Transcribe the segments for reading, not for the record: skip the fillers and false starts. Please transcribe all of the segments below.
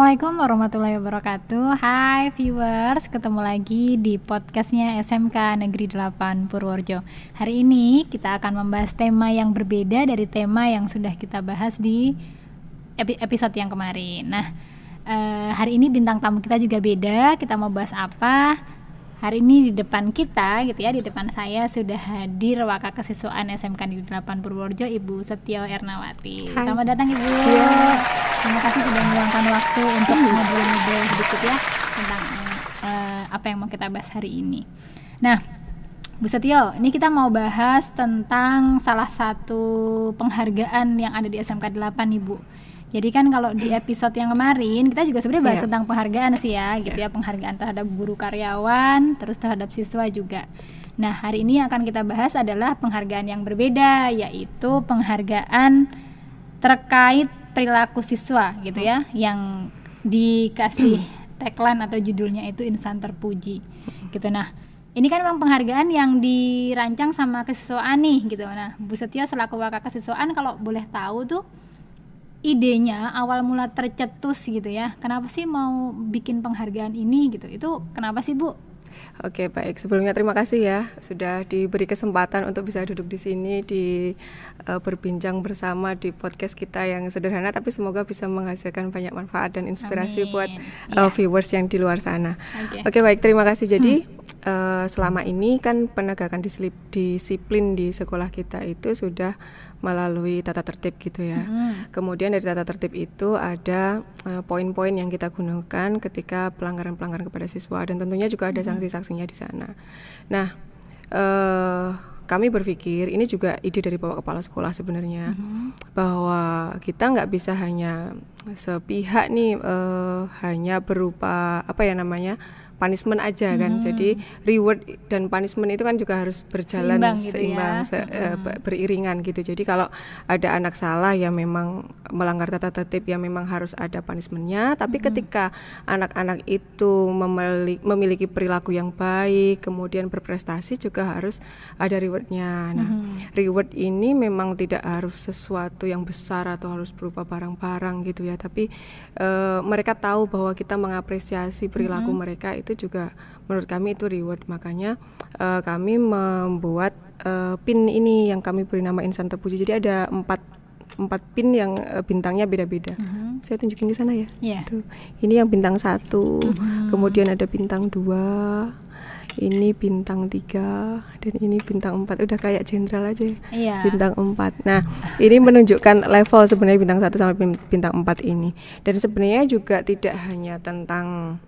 Assalamualaikum warahmatullahi wabarakatuh. Hai viewers, ketemu lagi di podcastnya SMK Negeri 8 Purworejo. Hari ini kita akan membahas tema yang berbeda dari tema yang sudah kita bahas di episode yang kemarin. Nah, hari ini bintang tamu kita juga beda. Kita mau bahas apa? Hari ini di depan kita gitu ya, di depan saya sudah hadir Wakak Kesiswaan SMK Negeri 8 Purworejo, Ibu Setio Ernawati. Hai. Selamat datang Ibu. Iya. Terima kasih sudah meluangkan waktu untuk ngobrol-ngobrol sedikit ya tentang apa yang mau kita bahas hari ini. Nah, Bu Setio, ini kita mau bahas tentang salah satu penghargaan yang ada di SMK 8 nih Bu. Jadi kan kalau di episode yang kemarin kita juga sebenarnya bahas tentang penghargaan sih ya, gitu ya, penghargaan terhadap guru karyawan, terus terhadap siswa juga. Nah, hari ini yang akan kita bahas adalah penghargaan yang berbeda, yaitu penghargaan terkait perilaku siswa gitu ya, yang dikasih tagline atau judulnya itu insan terpuji gitu. Nah, ini kan memang penghargaan yang dirancang sama kesiswaan nih gitu. Nah, Bu Setio selaku Wakak Kesiswaan, kalau boleh tahu tuh idenya awal mula tercetus gitu ya, kenapa sih mau bikin penghargaan ini gitu, itu kenapa sih Bu? Oke, baik. Sebelumnya terima kasih ya sudah diberi kesempatan untuk bisa duduk di sini berbincang bersama di podcast kita yang sederhana tapi semoga bisa menghasilkan banyak manfaat dan inspirasi. Amin. Buat viewers yang di luar sana. Oke, baik, terima kasih. Jadi selama ini kan penegakan disiplin di sekolah kita itu sudah melalui tata tertib gitu ya. Kemudian dari tata tertib itu ada poin-poin yang kita gunakan ketika pelanggaran-pelanggaran kepada siswa, dan tentunya juga ada sanksi-sanksinya di sana. Nah, kami berpikir ini juga ide dari Bapak Kepala Sekolah sebenarnya, bahwa kita nggak bisa hanya sepihak nih, hanya berupa punishment aja kan. Jadi reward dan punishment itu kan juga harus berjalan seimbang gitu ya? Beriringan gitu. Jadi kalau ada anak salah ya memang melanggar tata tertib ya memang harus ada punishmentnya. Tapi ketika anak-anak itu memiliki perilaku yang baik, kemudian berprestasi, juga harus ada rewardnya. Nah, reward ini memang tidak harus sesuatu yang besar atau harus berupa barang-barang gitu ya. Tapi mereka tahu bahwa kita mengapresiasi perilaku mereka, itu juga menurut kami itu reward. Makanya kami membuat pin ini yang kami beri nama insan terpuji. Jadi ada empat pin yang bintangnya beda-beda. Saya tunjukin di sana ya. Tuh. Ini yang bintang 1, kemudian ada bintang 2, ini bintang 3, dan ini bintang 4. Udah kayak jenderal aja. Bintang 4. Nah, ini menunjukkan level sebenarnya bintang 1 sampai bintang 4 ini. Dan sebenarnya juga tidak hanya tentang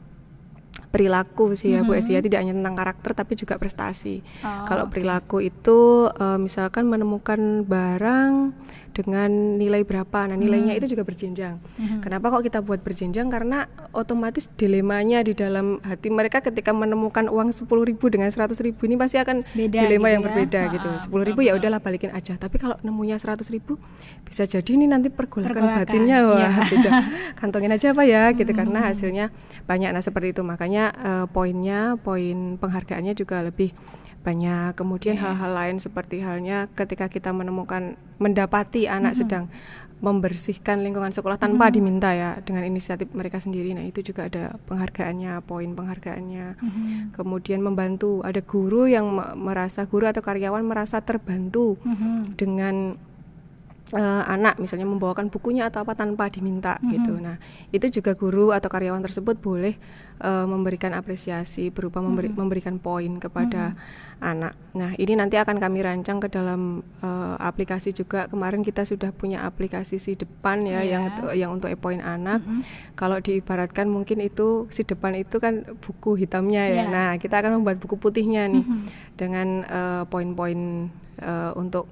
perilaku sih ya Bu Esi ya, tidak hanya tentang karakter tapi juga prestasi. Kalau perilaku itu misalkan menemukan barang dengan nilai berapa, nah nilainya itu juga berjenjang. Kenapa kok kita buat berjenjang? Karena otomatis dilemanya di dalam hati mereka ketika menemukan uang 10.000 dengan 100.000 ini pasti akan beda dilema gitu yang berbeda gitu. 10.000 ya udahlah balikin aja, tapi kalau nemunya 100.000 bisa jadi ini nanti pergolakan batinnya, wah beda. Kantongin aja apa ya gitu, karena hasilnya banyak. Nah seperti itu, makanya poin penghargaannya juga lebih banyak. Kemudian hal-hal lain seperti halnya ketika kita mendapati anak sedang membersihkan lingkungan sekolah tanpa diminta ya, dengan inisiatif mereka sendiri. Nah itu juga ada penghargaannya, poin penghargaannya. Kemudian membantu, ada guru yang guru atau karyawan merasa terbantu dengan anak misalnya membawakan bukunya atau apa tanpa diminta gitu. Nah itu juga guru atau karyawan tersebut boleh memberikan apresiasi berupa memberikan poin kepada anak. Nah ini nanti akan kami rancang ke dalam aplikasi juga. Kemarin kita sudah punya aplikasi Si Depan ya, yang untuk poin anak. Kalau diibaratkan mungkin itu Si Depan itu kan buku hitamnya ya. Nah kita akan membuat buku putihnya nih dengan poin-poin untuk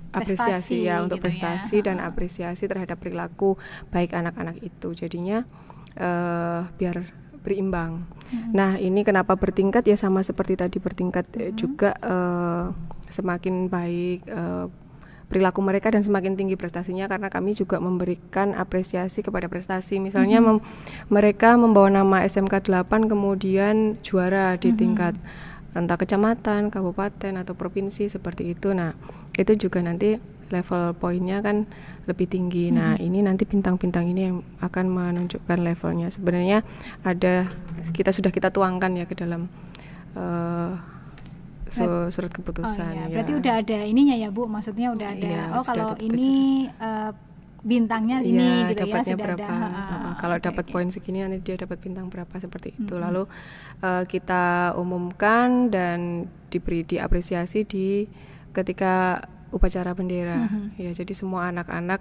apresiasi ya, untuk gitu prestasi dan apresiasi terhadap perilaku baik anak-anak itu. Jadinya biar berimbang. Nah ini kenapa bertingkat ya, sama seperti tadi bertingkat juga semakin baik perilaku mereka dan semakin tinggi prestasinya, karena kami juga memberikan apresiasi kepada prestasi. Misalnya mereka membawa nama SMK 8 kemudian juara di tingkat entah kecamatan, kabupaten atau provinsi seperti itu. Nah itu juga nanti level poinnya kan lebih tinggi. Nah, ini nanti bintang-bintang ini yang akan menunjukkan levelnya. Sebenarnya kita tuangkan ya ke dalam surat keputusan. Berarti udah ada ininya ya Bu, maksudnya udah ada. Kalau ini bintangnya ini gitu ya, sudah berapa. Kalau dapat poin segini nanti dia dapat bintang berapa, seperti itu. Lalu kita umumkan dan diberi diapresiasi ketika upacara bendera. Ya, jadi semua anak-anak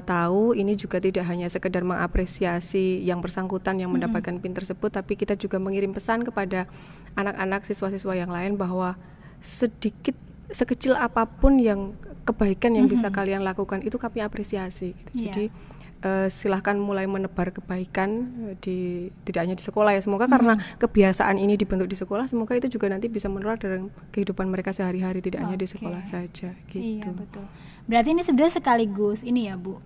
tahu ini juga tidak hanya sekedar mengapresiasi yang bersangkutan yang mendapatkan PIN tersebut, tapi kita juga mengirim pesan kepada anak-anak siswa-siswa yang lain bahwa sekecil apapun yang kebaikan yang bisa kalian lakukan itu kami apresiasi gitu. Jadi silahkan mulai menebar kebaikan tidak hanya di sekolah ya, semoga karena kebiasaan ini dibentuk di sekolah, semoga itu juga nanti bisa menular dalam kehidupan mereka sehari-hari, tidak hanya di sekolah saja gitu. Iya, betul. Berarti ini sebenarnya sekaligus ini ya Bu,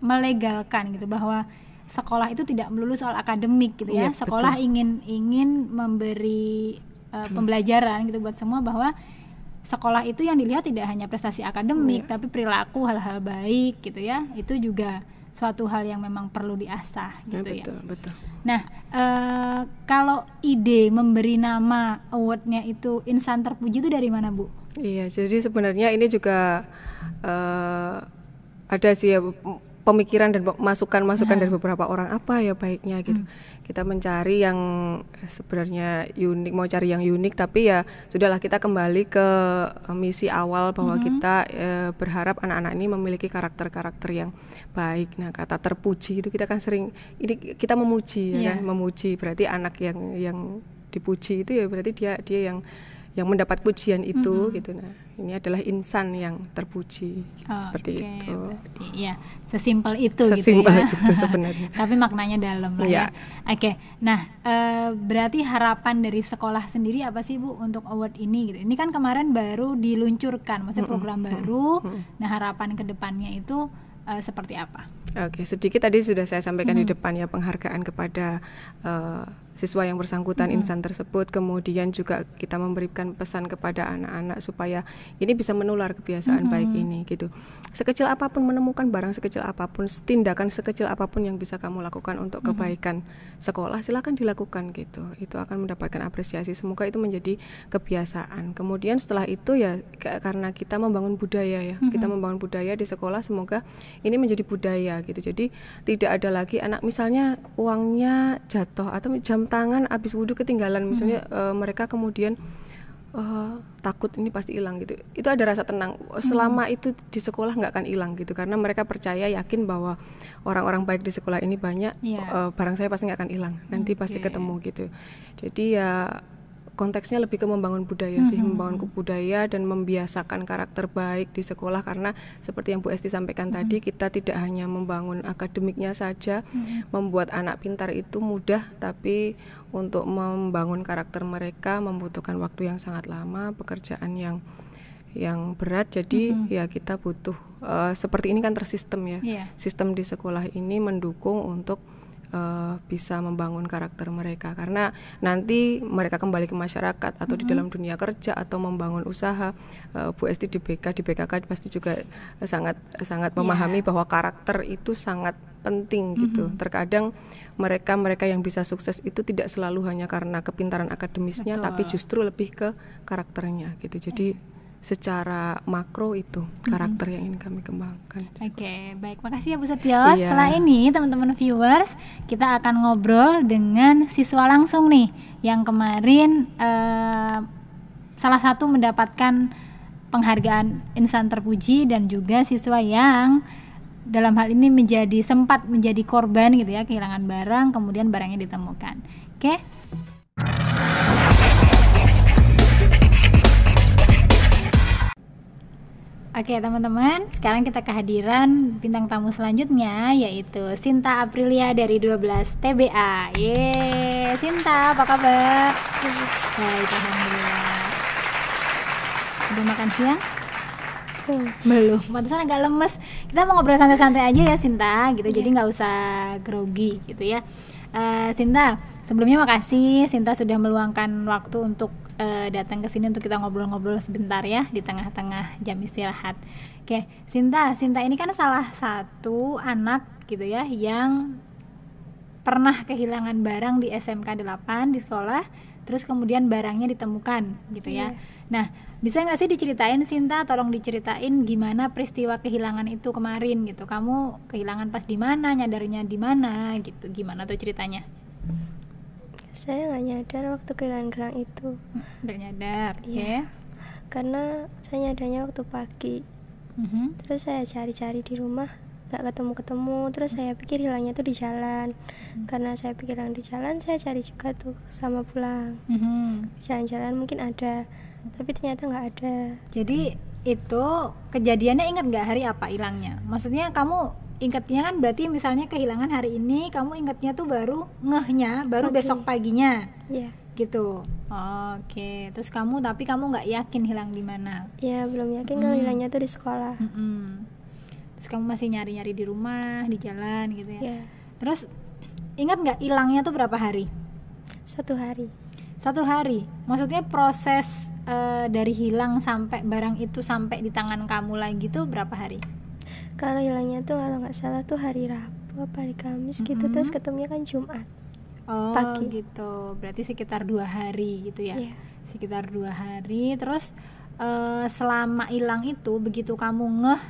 melegalkan gitu bahwa sekolah itu tidak melulu soal akademik gitu ya. Sekolah ingin memberi pembelajaran gitu buat semua, bahwa sekolah itu yang dilihat tidak hanya prestasi akademik, tapi perilaku, hal-hal baik gitu ya. Itu juga suatu hal yang memang perlu diasah gitu ya. Betul. Nah, kalau ide memberi nama awardnya itu Insan Terpuji itu dari mana Bu? Iya, jadi sebenarnya ini juga ada sih ya pemikiran dan masukan-masukan dari beberapa orang, apa ya baiknya gitu. Kita mencari yang sebenarnya unik, mau cari yang unik, tapi ya sudahlah, kita kembali ke misi awal bahwa kita berharap anak-anak ini memiliki karakter-karakter yang baik. Nah, kata terpuji itu kita kan sering ini kita memuji ya kan, memuji berarti anak yang dipuji itu ya berarti dia yang mendapat pujian itu gitu. Nah, ini adalah insan yang terpuji seperti itu. Berarti, ya, sesimpel itu sesimpel gitu ya. Itu sebenarnya. Tapi maknanya dalam lah ya. Oke. Nah, berarti harapan dari sekolah sendiri apa sih Bu untuk award ini gitu? Ini kan kemarin baru diluncurkan, maksudnya program baru. Nah, harapan ke depannya itu seperti apa? Oke, sedikit tadi sudah saya sampaikan di depan ya, penghargaan kepada siswa yang bersangkutan, insan tersebut. Kemudian juga kita memberikan pesan kepada anak-anak supaya ini bisa menular kebiasaan baik ini gitu. Sekecil apapun, menemukan barang sekecil apapun, tindakan sekecil apapun yang bisa kamu lakukan untuk kebaikan sekolah, silakan dilakukan gitu. Itu akan mendapatkan apresiasi. Semoga itu menjadi kebiasaan. Kemudian setelah itu ya, karena kita membangun budaya ya, kita membangun budaya di sekolah, semoga ini menjadi budaya gitu. Jadi tidak ada lagi anak misalnya uangnya jatuh atau jam tangan habis wudhu ketinggalan misalnya, mereka kemudian takut ini pasti hilang gitu. Itu ada rasa tenang selama itu di sekolah nggak akan hilang gitu, karena mereka percaya, yakin bahwa orang-orang baik di sekolah ini banyak. Barang saya pasti nggak akan hilang, nanti pasti ketemu gitu. Jadi ya konteksnya lebih ke membangun budaya sih, membangun budaya dan membiasakan karakter baik di sekolah, karena seperti yang Bu Esti sampaikan tadi, kita tidak hanya membangun akademiknya saja, membuat anak pintar itu mudah, tapi untuk membangun karakter mereka membutuhkan waktu yang sangat lama, pekerjaan yang berat. Jadi ya kita butuh seperti ini kan tersistem ya. Sistem di sekolah ini mendukung untuk bisa membangun karakter mereka, karena nanti mereka kembali ke masyarakat atau di dalam dunia kerja atau membangun usaha. Bu Esti di BKK pasti juga sangat memahami bahwa karakter itu sangat penting gitu. Terkadang mereka yang bisa sukses itu tidak selalu hanya karena kepintaran akademisnya, tapi justru lebih ke karakternya gitu. Jadi secara makro itu karakter yang ingin kami kembangkan. Oke, baik, makasih ya Bu Setio. Setelah ini teman-teman viewers, kita akan ngobrol dengan siswa langsung nih, yang kemarin salah satu mendapatkan penghargaan Insan Terpuji, dan juga siswa yang dalam hal ini sempat menjadi korban gitu ya, kehilangan barang, kemudian barangnya ditemukan. Oke. Oke teman-teman, sekarang kita kehadiran bintang tamu selanjutnya, yaitu Sinta Aprilia dari 12 TBA. Yeay, Sinta, apa kabar? Baik, alhamdulillah. Sudah makan siang? Belum, pantesan agak lemes. Kita mau ngobrol santai-santai aja ya Sinta, gitu. Jadi nggak usah grogi gitu ya. Sinta, sebelumnya makasih Sinta sudah meluangkan waktu untuk datang ke sini untuk kita ngobrol-ngobrol sebentar ya di tengah-tengah jam istirahat. Oke, Sinta ini kan salah satu anak gitu ya yang pernah kehilangan barang di SMK 8 di sekolah, terus kemudian barangnya ditemukan gitu ya. Nah, bisa nggak sih diceritain Sinta, tolong diceritain gimana peristiwa kehilangan itu kemarin gitu. Kamu kehilangan pas di mana, nyadarnya di mana gitu, gimana tuh ceritanya? Saya nggak nyadar waktu kehilangan gelang itu. Nggak nyadar, oke. Karena saya nyadarnya waktu pagi. Terus saya cari-cari di rumah, nggak ketemu-ketemu. Terus saya pikir hilangnya tuh di jalan. Karena saya pikir hilang di jalan, saya cari juga tuh sama pulang. Jalan-jalan mungkin ada, tapi ternyata nggak ada. Jadi itu kejadiannya ingat nggak hari apa hilangnya? Maksudnya kamu ingatnya kan berarti misalnya kehilangan hari ini, kamu ingatnya tuh baru ngehnya baru besok paginya. Iya. Gitu. Oke. Terus tapi kamu nggak yakin hilang di mana? Iya, belum yakin kalau hilangnya tuh di sekolah. Terus kamu masih nyari-nyari di rumah, di jalan gitu ya. Iya. Terus ingat nggak hilangnya tuh berapa hari? 1 hari. 1 hari. Maksudnya proses dari hilang sampai barang itu sampai di tangan kamu lagi tuh berapa hari? Kalau hilangnya tuh kalau nggak salah tuh hari Rabu apa hari Kamis gitu, terus ketemunya kan Jumat. Pagi. Gitu. Berarti sekitar 2 hari gitu ya. Sekitar 2 hari. Terus selama hilang itu, begitu kamu ngeh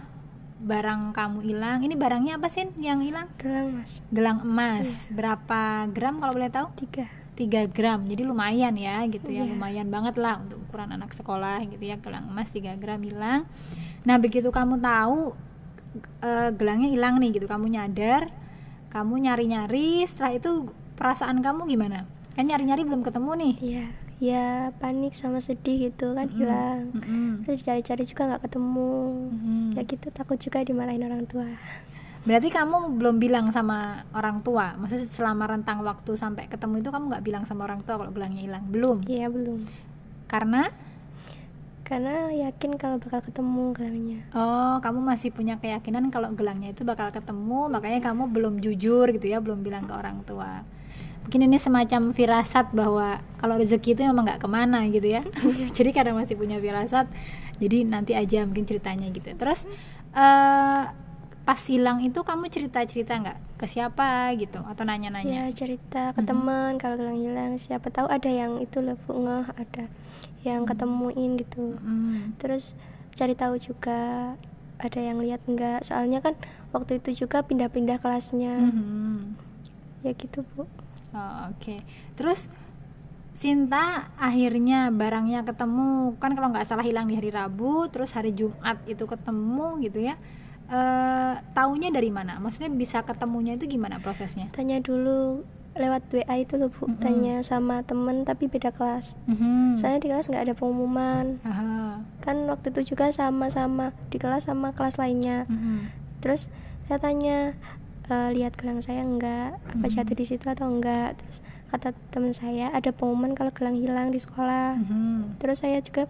barang kamu hilang, ini barangnya apa sih yang hilang? Gelang Mas. Gelang emas. Berapa gram kalau boleh tahu? 3 gram. Jadi lumayan ya gitu ya. Lumayan banget lah untuk ukuran anak sekolah gitu ya. Gelang emas 3 gram hilang. Nah, begitu kamu tahu gelangnya hilang nih gitu, kamu nyadar, kamu nyari-nyari, setelah itu perasaan kamu gimana? Kan nyari-nyari belum ketemu nih. Iya, ya panik sama sedih gitu kan, hilang. Terus cari-cari juga nggak ketemu. Ya gitu, takut juga dimarahin orang tua. Berarti kamu belum bilang sama orang tua? Maksudnya selama rentang waktu sampai ketemu itu kamu nggak bilang sama orang tua kalau gelangnya hilang? Belum? Iya, belum. Karena yakin kalau bakal ketemu gelangnya. Oh, kamu masih punya keyakinan kalau gelangnya itu bakal ketemu, makanya kamu belum jujur gitu ya, belum bilang ke orang tua. Mungkin ini semacam firasat bahwa kalau rezeki itu memang nggak kemana gitu ya. Jadi karena masih punya firasat, jadi nanti aja mungkin ceritanya gitu. Terus pas hilang itu kamu cerita-cerita nggak ke siapa gitu atau nanya-nanya? Ya cerita ke teman kalau gelang hilang, siapa tahu ada yang itu loh Bu, ngeh, ada yang ketemuin gitu. Terus cari tahu juga ada yang lihat enggak, soalnya kan waktu itu juga pindah-pindah kelasnya. Ya gitu Bu. Oke. Terus Sinta akhirnya barangnya ketemu, kan kalau nggak salah hilang di hari Rabu, terus hari Jumat itu ketemu gitu ya. Taunya dari mana? Maksudnya bisa ketemunya itu gimana prosesnya? Tanya dulu lewat WA itu loh Bu, tanya sama temen tapi beda kelas. Soalnya di kelas nggak ada pengumuman. Kan waktu itu juga sama-sama di kelas sama kelas lainnya. Terus saya tanya, lihat gelang saya enggak, apa jatuh di situ atau enggak. Terus kata teman saya ada pengumuman kalau gelang hilang di sekolah. Terus saya juga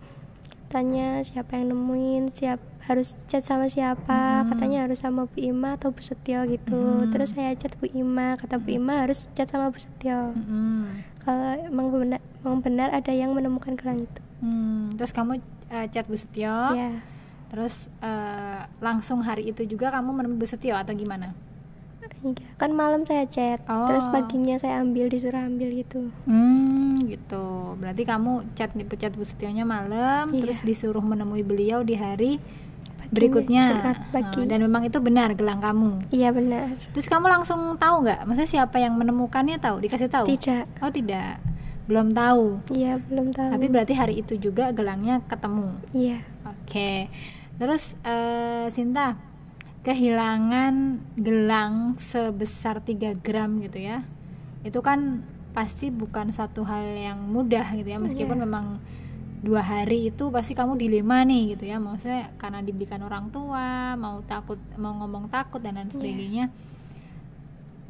tanya siapa yang nemuin, harus chat sama siapa. Katanya harus sama Bu Ima atau Bu Setio gitu. Terus saya chat Bu Ima, kata Bu Ima harus chat sama Bu Setio. Kalau emang benar ada yang menemukan gelang itu. Terus kamu chat Bu Setio. Terus langsung hari itu juga kamu menemui Bu Setio atau gimana? Iya, kan malam saya chat, terus paginya saya disuruh ambil gitu. Gitu. Berarti kamu chat Bu Setionya malam, terus disuruh menemui beliau di hari berikutnya. Dan memang itu benar gelang kamu. Iya benar. Terus kamu langsung tahu nggak? Maksudnya siapa yang menemukannya tahu? Dikasih tahu? Tidak. Oh tidak. Belum tahu. Iya belum tahu. Tapi berarti hari itu juga gelangnya ketemu. Iya. Oke. Terus Sinta, kehilangan gelang sebesar 3 gram gitu ya, itu kan pasti bukan suatu hal yang mudah gitu ya, meskipun memang 2 hari itu pasti kamu dilema nih gitu ya, maksudnya karena dibelikan orang tua, mau ngomong takut dan lain sebagainya.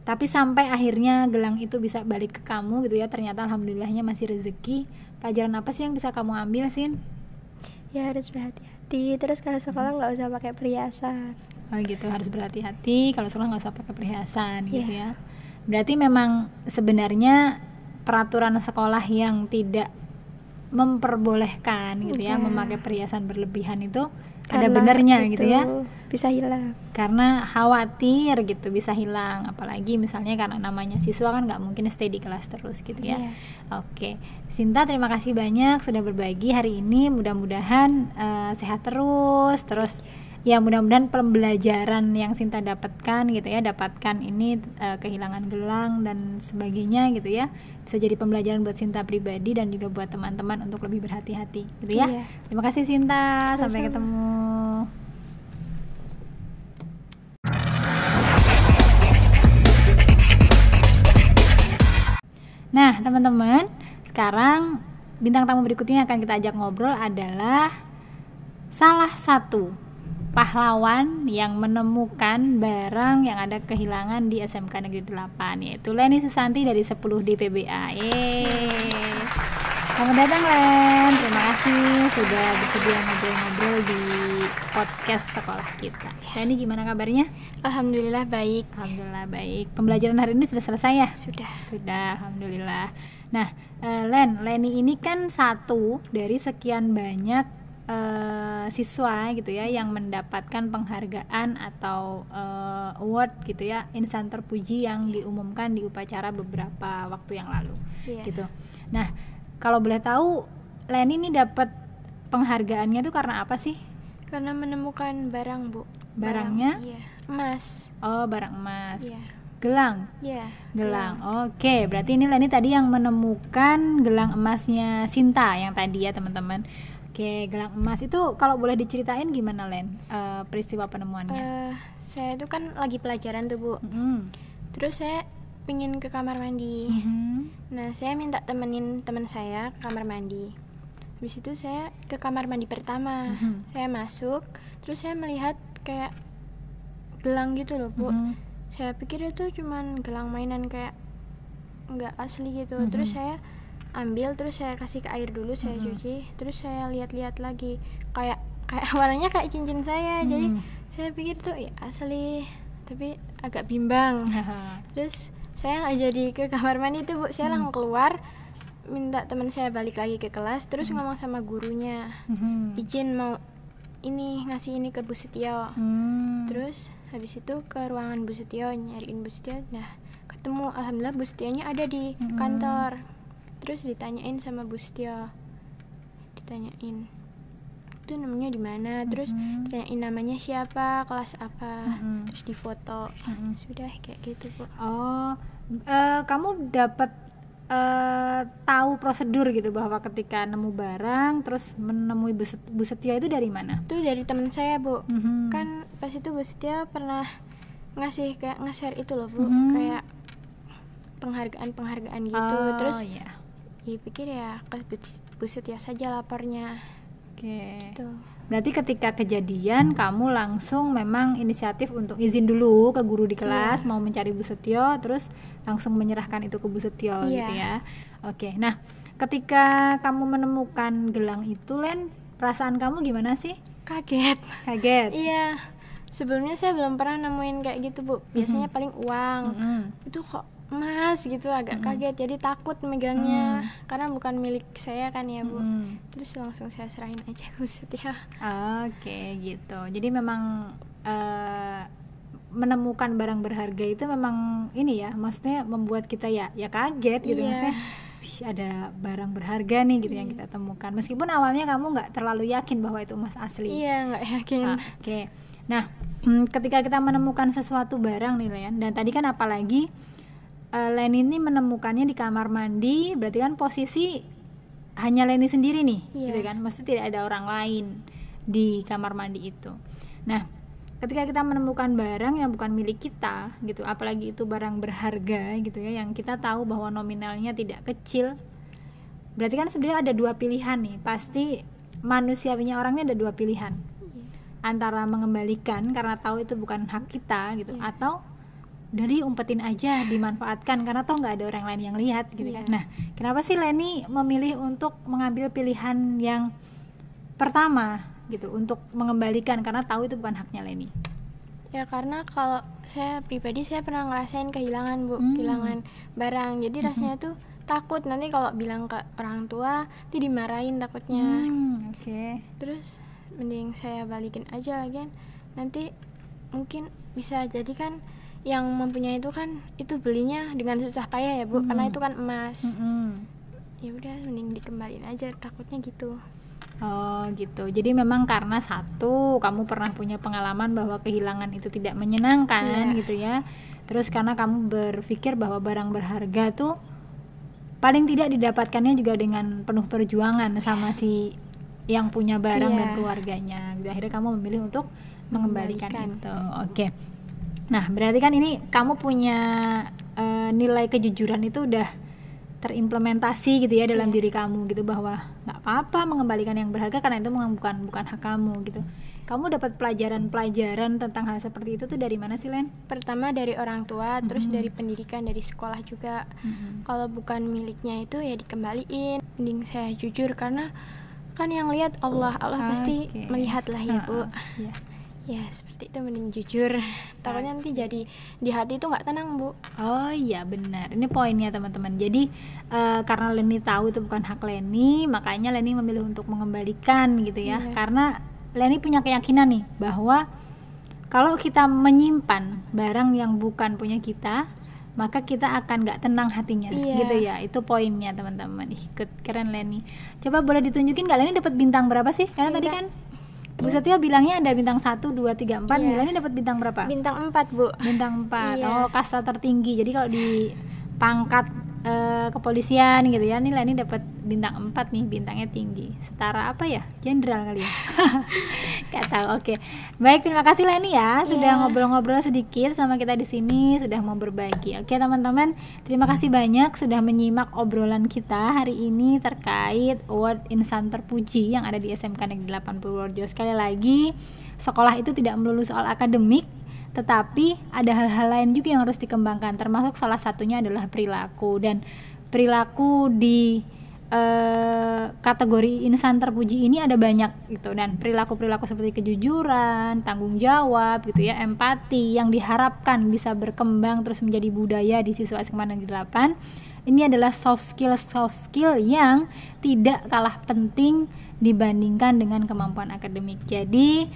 Tapi sampai akhirnya gelang itu bisa balik ke kamu gitu ya, ternyata alhamdulillahnya masih rezeki. Pelajaran apa sih yang bisa kamu ambil, Sin? Ya harus berhati-hati, terus kalau sekolah nggak usah pakai perhiasan. Oh gitu, harus berhati-hati kalau sekolah nggak usah pakai perhiasan gitu ya. Berarti memang sebenarnya peraturan sekolah yang tidak memperbolehkan gitu ya memakai perhiasan berlebihan itu karena ada benernya itu gitu ya, bisa hilang karena khawatir gitu bisa hilang, apalagi misalnya karena namanya siswa kan nggak mungkin stay di kelas terus gitu ya. Oke, Sinta terima kasih banyak sudah berbagi hari ini, mudah-mudahan sehat terus ya, mudah-mudahan pembelajaran yang Sinta dapatkan gitu ya, dapatkan ini kehilangan gelang dan sebagainya gitu ya, bisa jadi pembelajaran buat Sinta pribadi dan juga buat teman-teman untuk lebih berhati-hati gitu ya. Terima kasih Sinta, sampai ketemu. Nah teman-teman, sekarang bintang tamu berikutnya yang akan kita ajak ngobrol adalah salah satu pahlawan yang menemukan barang yang ada kehilangan di SMK Negeri 8, yaitu Leni Susanti dari 10D PBA. Selamat datang Len, terima kasih sudah bersedia ngobrol-ngobrol di podcast sekolah kita. Leni gimana kabarnya? Alhamdulillah baik. Alhamdulillah baik. Pembelajaran hari ini sudah selesai ya? Sudah, alhamdulillah. Nah, Leni ini kan satu dari sekian banyak siswa gitu ya yang mendapatkan penghargaan atau award gitu ya, insan terpuji yang diumumkan di upacara beberapa waktu yang lalu gitu. Nah, kalau boleh tahu Leni ini dapat penghargaannya tuh karena apa sih? Karena menemukan barang, Bu. Barangnya? Iya, emas. Oh, barang emas. Iya. Gelang? Iya. Gelang. Oke, berarti ini Leni tadi yang menemukan gelang emasnya Sinta yang tadi ya teman-teman. Oke, gelang emas itu kalau boleh diceritain gimana Len peristiwa penemuannya? Saya itu kan lagi pelajaran tuh Bu. Terus saya pingin ke kamar mandi. Nah saya minta temenin teman saya ke kamar mandi. Habis itu saya ke kamar mandi pertama. Saya masuk, terus saya melihat kayak gelang gitu loh Bu. Saya pikir itu cuman gelang mainan kayak nggak asli gitu. Terus saya ambil, terus saya kasih ke air dulu, saya cuci, terus saya lihat-lihat lagi kayak warnanya kayak cincin saya. Jadi saya pikir tuh ya asli, tapi agak bimbang. Terus saya nggak jadi ke kamar mandi tuh Bu, saya langsung keluar minta teman saya balik lagi ke kelas, terus ngomong sama gurunya, izin mau ini ngasih ini ke Bu Setio. Terus habis itu ke ruangan Bu Setio, nyariin Bu Setio. Nah ketemu, alhamdulillah Bu Setionya ada di kantor. Terus ditanyain sama Bu Setio, ditanyain itu namanya di mana, terus ditanyain namanya siapa, kelas apa, terus difoto. Sudah kayak gitu Bu. Kamu dapat tahu prosedur gitu bahwa ketika nemu barang terus menemui Bu Setio itu dari mana? Itu dari teman saya Bu. Kan pas itu Bu Setio pernah ngasih kayak nge-share itu loh Bu, kayak penghargaan gitu. Terus pikir ya ke Bu Setio saja lapornya. Oke. Gitu. Berarti ketika kejadian kamu langsung memang inisiatif untuk izin dulu ke guru di kelas, mau mencari Bu Setio, terus langsung menyerahkan itu ke Bu Setio gitu ya. Oke. Nah, ketika kamu menemukan gelang itu Len, perasaan kamu gimana sih? Kaget. Iya. Sebelumnya saya belum pernah nemuin kayak gitu Bu. Biasanya paling uang. Itu kok emas gitu, agak kaget, jadi takut megangnya karena bukan milik saya kan ya Bu. Terus langsung saya serahin aja ke Bu Setio. Oke, gitu. Jadi memang menemukan barang berharga itu memang ini ya, maksudnya membuat kita ya kaget gitu. Maksudnya ada barang berharga nih gitu yang kita temukan, meskipun awalnya kamu nggak terlalu yakin bahwa itu emas asli. Iya, nggak yakin. Oke. Nah, ketika kita menemukan sesuatu barang nih Len, dan tadi kan apalagi Leni ini menemukannya di kamar mandi, berarti kan posisi hanya Leni sendiri nih, gitu kan? Maksudnya tidak ada orang lain di kamar mandi itu. Nah, ketika kita menemukan barang yang bukan milik kita, gitu, apalagi itu barang berharga, gitu ya, yang kita tahu bahwa nominalnya tidak kecil, berarti kan sebenarnya ada dua pilihan nih. Pasti manusiawinya orangnya ada dua pilihan, antara mengembalikan karena tahu itu bukan hak kita, gitu, atau dari umpetin aja, dimanfaatkan karena toh nggak ada orang lain yang lihat gitu kan. Nah, kenapa sih Leni memilih untuk mengambil pilihan yang pertama gitu, untuk mengembalikan karena tahu itu bukan haknya Leni? Ya karena kalau saya pribadi, saya pernah ngerasain kehilangan Bu, kehilangan barang. Jadi rasanya tuh takut nanti kalau bilang ke orang tua nanti dimarahin takutnya. Terus mending saya balikin aja lagi, nanti mungkin bisa jadi kan yang mempunyai itu kan itu belinya dengan susah payah ya Bu, karena itu kan emas. Ya udah mending dikembaliin aja, takutnya gitu. Oh gitu. Jadi memang karena satu, kamu pernah punya pengalaman bahwa kehilangan itu tidak menyenangkan gitu ya. Terus karena kamu berpikir bahwa barang berharga tuh paling tidak didapatkannya juga dengan penuh perjuangan sama si yang punya barang dan keluarganya. Akhirnya kamu memilih untuk mengembalikan itu. Oke. Nah, berarti kan ini kamu punya nilai kejujuran itu udah terimplementasi gitu ya dalam diri kamu gitu, bahwa nggak apa-apa mengembalikan yang berharga karena itu bukan hak kamu gitu. Kamu dapat pelajaran tentang hal seperti itu tuh dari mana sih, Len? Pertama dari orang tua, terus dari pendidikan, dari sekolah juga. Kalau bukan miliknya itu ya dikembaliin. Mending saya jujur karena kan yang lihat Allah pasti melihat lah ya Bu. Ya seperti itu, mending jujur. Takutnya nanti jadi di hati itu nggak tenang Bu. Oh iya benar, ini poinnya teman-teman. Jadi karena Leni tahu itu bukan hak Leni, makanya Leni memilih untuk mengembalikan gitu ya. Karena Leni punya keyakinan nih bahwa kalau kita menyimpan barang yang bukan punya kita, maka kita akan nggak tenang hatinya gitu ya. Itu poinnya teman-teman. Keren Leni. Coba boleh ditunjukin nggak Leni dapat bintang berapa sih? Karena tadi kan Bu Setio bilangnya ada bintang 1, 2, 3, 4. Leni dapat bintang berapa? Bintang 4 Bu. Bintang 4. Oh, kasta tertinggi. Jadi kalau di pangkat kepolisian gitu ya, nih Leni dapat bintang 4 nih, bintangnya tinggi. Setara apa ya? Jenderal kali ya. Gak tahu. Oke. Baik, terima kasih Leni ya sudah ngobrol-ngobrol sedikit sama kita di sini, sudah mau berbagi. Oke, teman-teman, terima kasih banyak sudah menyimak obrolan kita hari ini terkait Award Insan Terpuji yang ada di SMK Negeri 8 Purworejo. Sekali lagi, sekolah itu tidak melulu soal akademik, tetapi ada hal-hal lain juga yang harus dikembangkan, termasuk salah satunya adalah perilaku. Dan perilaku di kategori insan terpuji ini ada banyak gitu, dan perilaku-perilaku seperti kejujuran, tanggung jawab gitu ya, empati yang diharapkan bisa berkembang terus menjadi budaya di siswa SMK Negeri 8. Ini adalah soft skill yang tidak kalah penting dibandingkan dengan kemampuan akademik. Jadi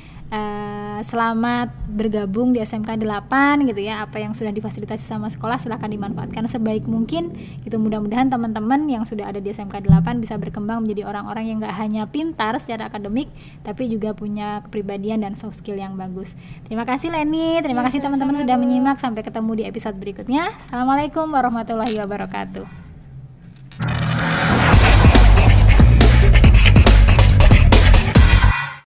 selamat bergabung di SMK 8 gitu ya. Apa yang sudah difasilitasi sama sekolah silahkan dimanfaatkan sebaik mungkin gitu. Mudah-mudahan teman-teman yang sudah ada di SMK 8 bisa berkembang menjadi orang-orang yang gak hanya pintar secara akademik, tapi juga punya kepribadian dan soft skill yang bagus. Terima kasih Leni, terima kasih teman-teman sudah menyimak. Sampai ketemu di episode berikutnya. Assalamualaikum warahmatullahi wabarakatuh.